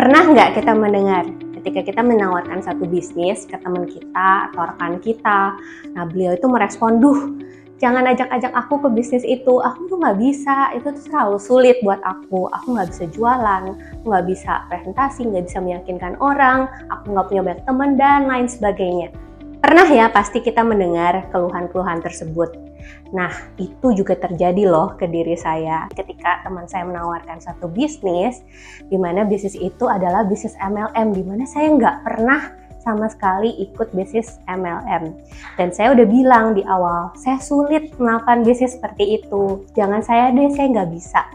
Pernah nggak kita mendengar ketika kita menawarkan satu bisnis ke teman kita atau rekan kita, nah beliau itu merespon, "Duh, jangan ajak-ajak aku ke bisnis itu, aku tuh nggak bisa, itu tuh terlalu sulit buat aku nggak bisa jualan, aku nggak bisa presentasi, nggak bisa meyakinkan orang, aku nggak punya banyak teman, dan lain sebagainya." Pernah ya pasti kita mendengar keluhan-keluhan tersebut. Nah, itu juga terjadi loh ke diri saya ketika teman saya menawarkan satu bisnis, di mana bisnis itu adalah bisnis MLM, di mana saya nggak pernah sama sekali ikut bisnis MLM. Dan saya udah bilang di awal, saya sulit melakukan bisnis seperti itu. Jangan saya deh, saya nggak bisa.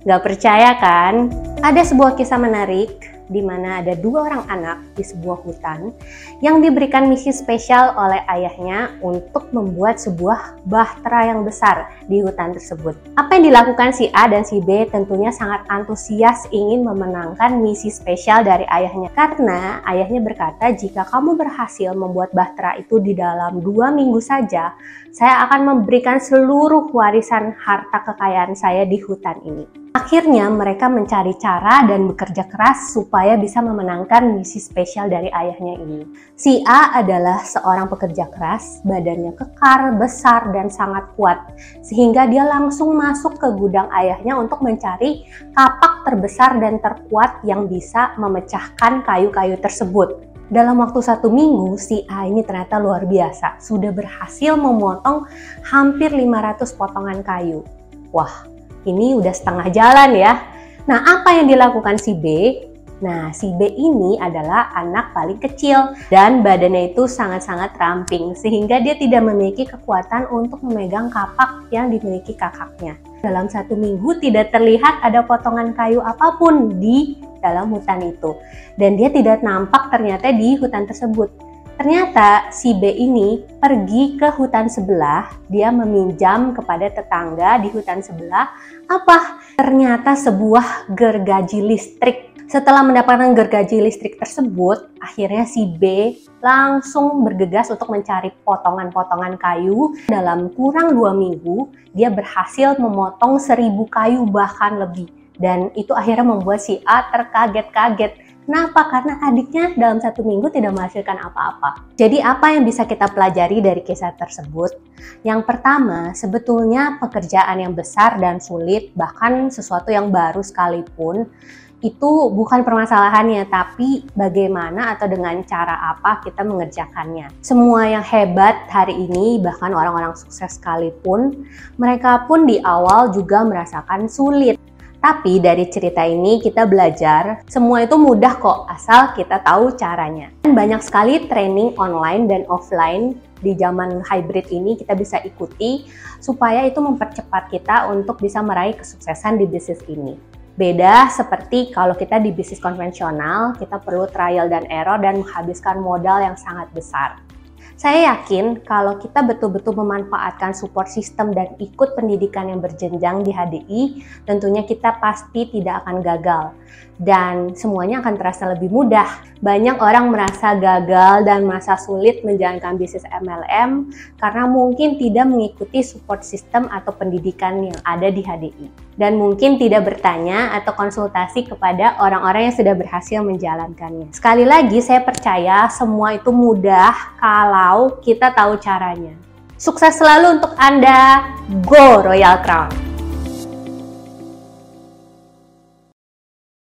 Nggak percaya kan? Ada sebuah kisah menarik di mana ada dua orang anak di sebuah hutan yang diberikan misi spesial oleh ayahnya untuk membuat sebuah bahtera yang besar di hutan tersebut. Apa yang dilakukan si A dan si B tentunya sangat antusias ingin memenangkan misi spesial dari ayahnya, karena ayahnya berkata, "Jika kamu berhasil membuat bahtera itu di dalam 2 minggu saja, saya akan memberikan seluruh warisan harta kekayaan saya di hutan ini." Akhirnya mereka mencari cara dan bekerja keras supaya bisa memenangkan misi spesial dari ayahnya ini. Si A adalah seorang pekerja keras, badannya kekar, besar, dan sangat kuat. Sehingga dia langsung masuk ke gudang ayahnya untuk mencari kapak terbesar dan terkuat yang bisa memecahkan kayu-kayu tersebut. Dalam waktu 1 minggu, si A ini ternyata luar biasa. Sudah berhasil memotong hampir 500 potongan kayu. Wah, ini udah setengah jalan ya. Nah, apa yang dilakukan si B? Nah, si B ini adalah anak paling kecil dan badannya itu sangat-sangat ramping sehingga dia tidak memiliki kekuatan untuk memegang kapak yang dimiliki kakaknya. Dalam 1 minggu tidak terlihat ada potongan kayu apapun di dalam hutan itu. Dan dia tidak nampak ternyata di hutan tersebut. Ternyata si B ini pergi ke hutan sebelah, dia meminjam kepada tetangga di hutan sebelah. Apa? Ternyata sebuah gergaji listrik. Setelah mendapatkan gergaji listrik tersebut, akhirnya si B langsung bergegas untuk mencari potongan-potongan kayu. Dalam kurang 2 minggu, dia berhasil memotong 1000 kayu bahkan lebih. Dan itu akhirnya membuat si A terkaget-kaget. Kenapa? Karena adiknya dalam 1 minggu tidak menghasilkan apa-apa. Jadi apa yang bisa kita pelajari dari kisah tersebut? Yang pertama, sebetulnya pekerjaan yang besar dan sulit, bahkan sesuatu yang baru sekalipun, itu bukan permasalahannya, tapi bagaimana atau dengan cara apa kita mengerjakannya. Semua yang hebat hari ini, bahkan orang-orang sukses sekalipun, mereka pun di awal juga merasakan sulit. Tapi dari cerita ini kita belajar semua itu mudah kok asal kita tahu caranya. Dan banyak sekali training online dan offline di zaman hybrid ini kita bisa ikuti supaya itu mempercepat kita untuk bisa meraih kesuksesan di bisnis ini. Beda seperti kalau kita di bisnis konvensional, kita perlu trial dan error dan menghabiskan modal yang sangat besar. Saya yakin kalau kita betul-betul memanfaatkan support system dan ikut pendidikan yang berjenjang di HDI, tentunya kita pasti tidak akan gagal. Dan semuanya akan terasa lebih mudah. Banyak orang merasa gagal dan merasa sulit menjalankan bisnis MLM karena mungkin tidak mengikuti support system atau pendidikan yang ada di HDI. Dan mungkin tidak bertanya atau konsultasi kepada orang-orang yang sudah berhasil menjalankannya. Sekali lagi, saya percaya semua itu mudah kalau kita tahu caranya. Sukses selalu untuk Anda. Go Royal Crown!